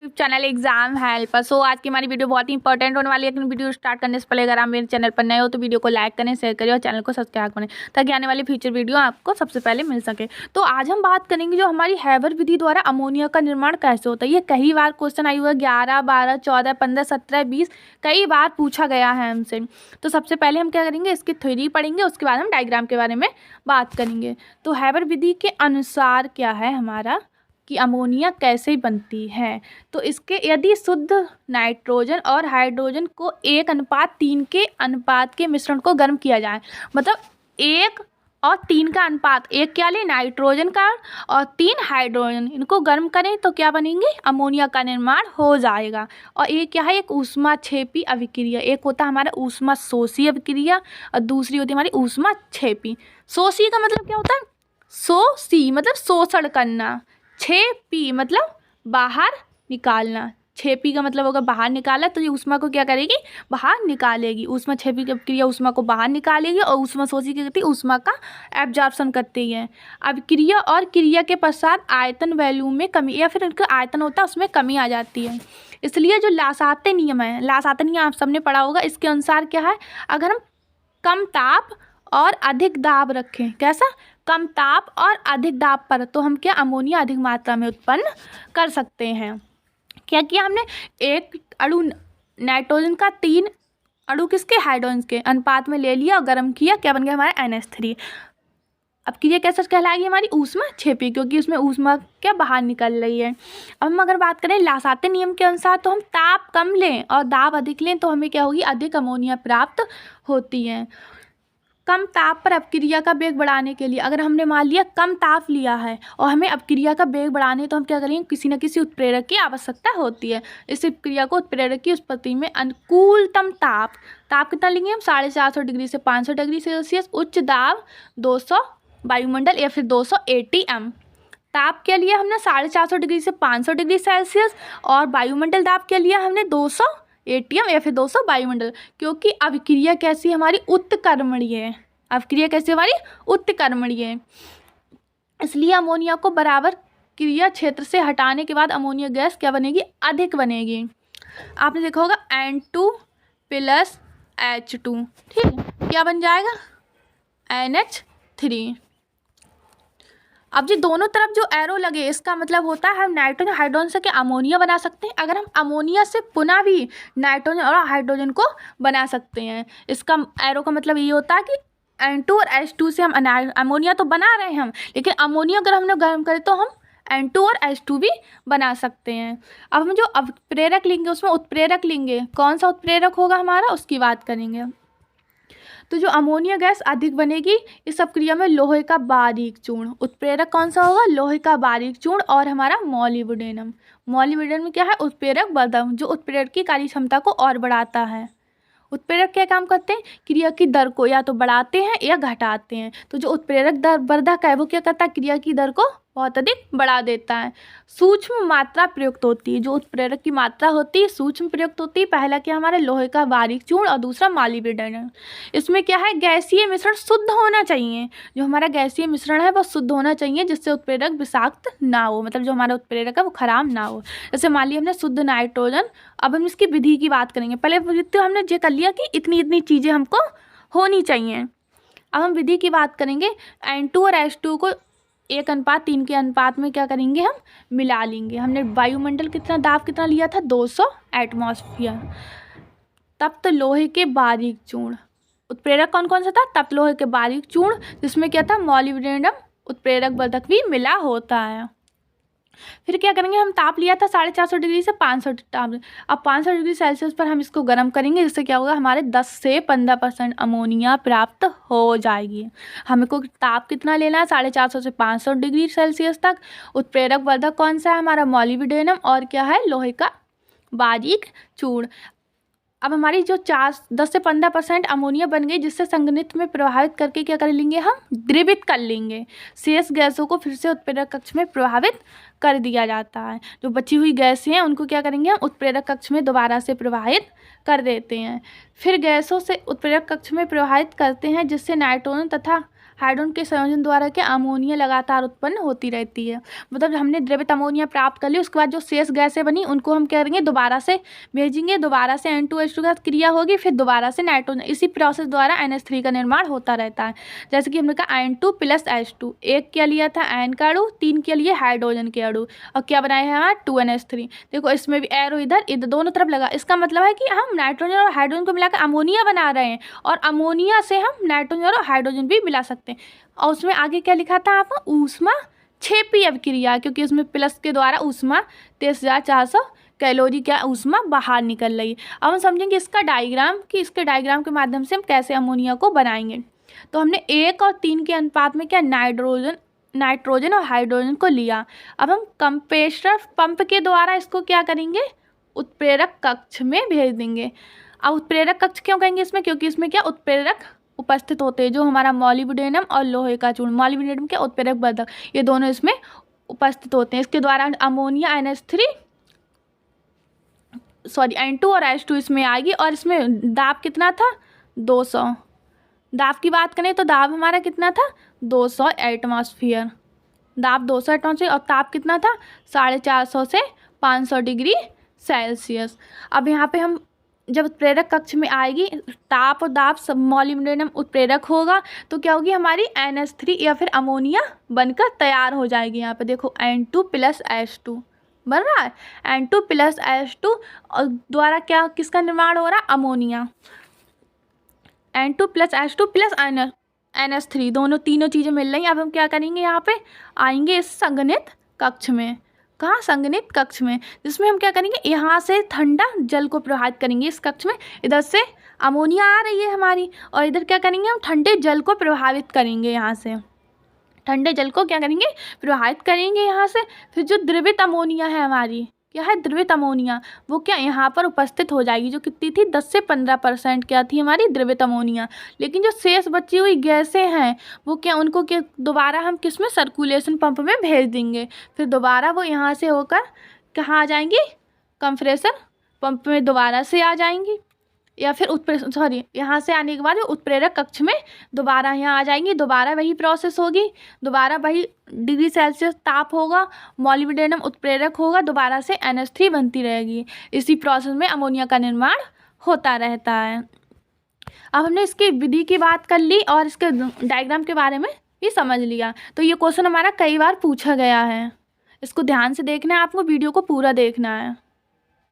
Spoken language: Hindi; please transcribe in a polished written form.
Channel exam help. सो आज की हमारी वीडियो बहुत ही इंपॉर्टेंट होने वाली है, लेकिन वीडियो स्टार्ट करने से पहले अगर आप मेरे चैनल पर नए हो तो वीडियो को लाइक करें, शेयर करें और चैनल को सब्सक्राइब करें ताकि आने वाली फ्यूचर वीडियो आपको सबसे पहले मिल सके। तो आज हम बात करेंगे जो हमारी हैबर विधि द्वारा अमोनिया का निर्माण कैसे होता है। ये कई बार क्वेश्चन आई हुआ है, 11, 12, 14, 15, 17, 20 कई बार पूछा गया है हमसे। तो सबसे पहले हम क्या करेंगे, इसकी थ्योरी पढ़ेंगे, उसके बाद हम डायग्राम के बारे में बात करेंगे। तो हैबर विधि के अनुसार क्या है हमारा कि अमोनिया कैसे बनती है। तो इसके यदि शुद्ध नाइट्रोजन और हाइड्रोजन को 1:3 के अनुपात के मिश्रण को गर्म किया जाए, मतलब 1 और 3 का अनुपात, 1 क्या ले नाइट्रोजन का और 3 हाइड्रोजन, इनको गर्म करें तो क्या बनेंगे, अमोनिया का निर्माण हो जाएगा। और एक क्या है, एक ऊष्माक्षेपी अभिक्रिया, एक होता है हमारा ऊष्माशोषी अभिक्रिया और दूसरी होती है हमारी ऊष्माक्षेपी। शोषी का मतलब क्या होता है, शोषी मतलब शोषण करना, छेपी मतलब बाहर निकालना, छेपी का मतलब होगा बाहर निकाला, तो ये ऊष्मा को क्या करेगी, बाहर निकालेगी। ऊष्मा छेपी की क्रिया ऊष्मा को बाहर निकालेगी और ऊष्मा शोषी की करती है, ऊष्मा का एब्जॉर्प्शन करती है। अब क्रिया और क्रिया के पश्चात आयतन वैल्यू में कमी या फिर इनका आयतन होता है उसमें कमी आ जाती है। इसलिए जो लासाते नियम है, लासाते नियम आप सबने पढ़ा होगा, इसके अनुसार क्या है, अगर हम कम ताप और अधिक दाब रखें, कैसा, कम ताप और अधिक दाब पर, तो हम क्या अमोनिया अधिक मात्रा में उत्पन्न कर सकते हैं। क्या किया हमने, एक अणु नाइट्रोजन का 3 अणु किसके, हाइड्रोजन के अनुपात में ले लिया और गर्म किया, क्या बन गया हमारा NH3। अब क्रिया कैसे कहलाएगी हमारी, ऊष्मा छेपी, क्योंकि उसमें ऊष्मा क्या बाहर निकल रही है। अब हम अगर बात करें लासाते नियम के अनुसार, तो हम ताप कम लें और दाब अधिक लें तो हमें क्या होगी, अधिक अमोनिया प्राप्त होती है। कम ताप पर अपक्रिया का वेग बढ़ाने के लिए, अगर हमने मान लिया कम ताप लिया है और हमें अपक्रिया का वेग बढ़ाने, तो हम क्या करेंगे, किसी न किसी उत्प्रेरक की आवश्यकता होती है। इस क्रिया को उत्प्रेरक की उत्पत्ति में अनुकूलतम ताप कितना लेंगे हम, 450 डिग्री से 500 डिग्री सेल्सियस, उच्च दाब 200 वायुमंडल या फिर 200 ATM। ताप के लिए हमने 450 डिग्री से 500 डिग्री सेल्सियस और वायुमंडल दाब के लिए हमने 200 ATM या फिर 200 वायुमंडल, क्योंकि अभिक्रिया कैसी हमारी उत्कर्मणीय है, अभिक्रिया कैसी हमारी उत्कर्मणीय है। इसलिए अमोनिया को बराबर क्रिया क्षेत्र से हटाने के बाद अमोनिया गैस क्या बनेगी, अधिक बनेगी। आपने देखा होगा N2 + H2, ठीक है, क्या बन जाएगा NH3। अब जी दोनों तरफ जो एरो लगे, इसका मतलब होता है हम नाइट्रोजन हाइड्रोजन से क्या अमोनिया बना सकते हैं। अगर हम अमोनिया से पुनः भी नाइट्रोजन और हाइड्रोजन को बना सकते हैं, इसका एरो का मतलब ये होता है कि N2 और H2 से हम अमोनिया तो बना रहे हैं हम, लेकिन अमोनिया अगर हमने गर्म करें तो हम N2 और H2 भी बना सकते हैं। अब हम जो उत्प्रेरक लेंगे उसमें उत्प्रेरक लेंगे, कौन सा उत्प्रेरक होगा हमारा, उसकी बात करेंगे। तो जो अमोनिया गैस अधिक बनेगी इस सब क्रिया में लोहे का बारीक चूर्ण, उत्प्रेरक कौन सा होगा, लोहे का बारीक चूर्ण और हमारा मॉलिब्डेनम। मॉलिब्डेनम क्या है, उत्प्रेरक वर्धक, जो उत्प्रेरक की कार्य क्षमता को और बढ़ाता है। उत्प्रेरक क्या काम करते हैं, क्रिया की दर को या तो बढ़ाते हैं या घटाते हैं। तो जो उत्प्रेरक दर वर्धक है वो क्या करता है, क्रिया की दर को बहुत अधिक बढ़ा देता है। सूक्ष्म मात्रा प्रयुक्त होती है, जो उत्प्रेरक की मात्रा होती है सूक्ष्म प्रयुक्त होती है। पहला क्या हमारे लोहे का बारीक चूर्ण और दूसरा मॉलिब्डेनम। इसमें क्या है, गैसीय मिश्रण शुद्ध होना चाहिए, जो हमारा गैसीय मिश्रण है वो शुद्ध होना चाहिए, जिससे उत्प्रेरक विषाक्त ना हो, मतलब जो हमारा उत्प्रेरक है वो खराब ना हो। जैसे मान लिया हमने शुद्ध नाइट्रोजन, अब हम इसकी विधि की बात करेंगे। पहले तो हमने ये कर लिया कि इतनी इतनी चीज़ें हमको होनी चाहिए। अब हम विधि की बात करेंगे। N2 और H2 को 1:3 के अनुपात में क्या करेंगे, हम मिला लेंगे। हमने वायुमंडल कितना दाब कितना लिया था, 200 एटमॉस्फेयर। तप्त लोहे के बारीक चूर्ण, उत्प्रेरक कौन कौन सा था, तप्त लोहे के बारीक चूर्ण, जिसमें क्या था, मॉलिब्डेनम उत्प्रेरक वर्धक भी मिला होता है। फिर क्या करेंगे, हम ताप लिया था 450 डिग्री से 500 ताप, अब 500 डिग्री सेल्सियस पर हम इसको गर्म करेंगे, जिससे क्या होगा, हमारे 10 से 15% अमोनिया प्राप्त हो जाएगी। हमको ताप कितना लेना है, 450 से 500 डिग्री सेल्सियस तक। उत्प्रेरक वर्धक कौन सा है हमारा, मॉलिब्डेनम, और क्या है, लोहे का बारीक चूर्ण। अब हमारी जो 10 से 15% अमोनिया बन गई, जिससे संघनित में प्रभावित करके क्या कर लेंगे, हम द्रवित कर लेंगे। शेष गैसों को फिर से उत्प्रेरक कक्ष में प्रभावित कर दिया जाता है। जो बची हुई गैसें हैं उनको क्या करेंगे, हम उत्प्रेरक कक्ष में दोबारा से प्रवाहित कर देते हैं। फिर गैसों से उत्प्रेरक कक्ष में प्रवाहित करते हैं, जिससे नाइट्रोजन तथा हाइड्रोजन के संयोजन द्वारा क्या अमोनिया लगातार उत्पन्न होती रहती है। मतलब हमने द्रवित अमोनिया प्राप्त कर ली, उसके बाद जो शेष गैसें बनी उनको हम क्या करेंगे, दोबारा से भेजेंगे, दोबारा से N2H2 के साथ क्रिया होगी, फिर दोबारा से नाइट्रोजन, इसी प्रोसेस द्वारा NH3 का निर्माण होता रहता है। जैसे कि हमने कहा N2+H2, एक क्या लिया था N का अणु, 3 के लिए हाइड्रोजन के अणु, और क्या बनाया है हमारा 2NH3। देखो इसमें भी एरो इधर इधर दोनों तरफ लगा, इसका मतलब है कि हम नाइट्रोजन और हाइड्रोजन को मिलाकर अमोनिया बना रहे हैं, और अमोनिया से हम नाइट्रोजन और हाइड्रोजन भी मिला सकते हैं। और उसमें आगे क्या लिखा था आपको, ऊष्मा क्षेपी अभिक्रिया, क्योंकि उसमें प्लस के द्वारा ऊष्मा 23,400 कैलोरी क्या ऊष्मा बाहर निकल रही है। अब हम समझेंगे इसका डायग्राम, कि इसके डायग्राम के माध्यम से हम कैसे अमोनिया को बनाएंगे। तो हमने 1 और 3 के अनुपात में क्या नाइट्रोजन और हाइड्रोजन को लिया। अब हम कंप्रेसर पंप के द्वारा इसको क्या करेंगे, उत्प्रेरक कक्ष में भेज देंगे। अब उत्प्रेरक कक्ष क्यों कहेंगे इसमें, क्योंकि इसमें क्या उत्प्रेरक उपस्थित होते हैं, जो हमारा मॉलिब्डेनम और लोहे का चूर्ण, मॉलिब्डेनम के उत्प्रेरक वर्धक, ये दोनों इसमें उपस्थित होते हैं। इसके द्वारा अमोनिया N2 और H2 इसमें आएगी, और इसमें दाब कितना था 200। दाब की बात करें तो दाब हमारा कितना था 200 एटमॉस्फेयर, दाब 200 एटमॉस्फेयर, और ताप कितना था 450 से 500 डिग्री सेल्सियस। अब यहाँ पे हम जब उत्प्रेरक कक्ष में आएगी, ताप और दाब सब मॉलिब्डेनम उत्प्रेरक होगा, तो क्या होगी हमारी NH3 या फिर अमोनिया बनकर तैयार हो जाएगी। यहाँ पे देखो N2+H2 बन रहा है, N2+H2 और द्वारा क्या किसका निर्माण हो रहा है, अमोनिया। N2+H2 प्लस NH3 दोनों तीनों चीज़ें मिल रही हैं। अब हम क्या करेंगे, यहाँ पे आएंगे इस संघनित कक्ष में, कहाँ संघनित कक्ष में, जिसमें हम क्या करेंगे, यहाँ से ठंडा जल को प्रवाहित करेंगे इस कक्ष में। इधर से अमोनिया आ रही है हमारी, और इधर क्या करेंगे, हम ठंडे जल को प्रभावित करेंगे, यहाँ से ठंडे जल को क्या करेंगे, प्रवाहित करेंगे यहाँ से। फिर जो द्रवित अमोनिया है हमारी, क्या है द्रवित अमोनिया, वो क्या यहाँ पर उपस्थित हो जाएगी, जो कितनी थी 10 से 15% क्या थी हमारी द्रवित अमोनिया। लेकिन जो शेष बची हुई गैसें हैं वो क्या, उनको क्या दोबारा हम किस में, सर्कुलेशन पंप में भेज देंगे, फिर दोबारा वो यहाँ से होकर कहाँ आ जाएंगी, कंप्रेसर पंप में दोबारा से आ जाएंगी, या फिर यहाँ से आने के बाद उत्प्रेरक कक्ष में दोबारा यहाँ आ जाएंगी, दोबारा वही प्रोसेस होगी, दोबारा वही डिग्री सेल्सियस ताप होगा, मॉलिब्डेनम उत्प्रेरक होगा, दोबारा से NH3 बनती रहेगी। इसी प्रोसेस में अमोनिया का निर्माण होता रहता है। अब हमने इसकी विधि की बात कर ली और इसके डायग्राम के बारे में भी समझ लिया। तो ये क्वेश्चन हमारा कई बार पूछा गया है, इसको ध्यान से देखना है, आपको वीडियो को पूरा देखना है।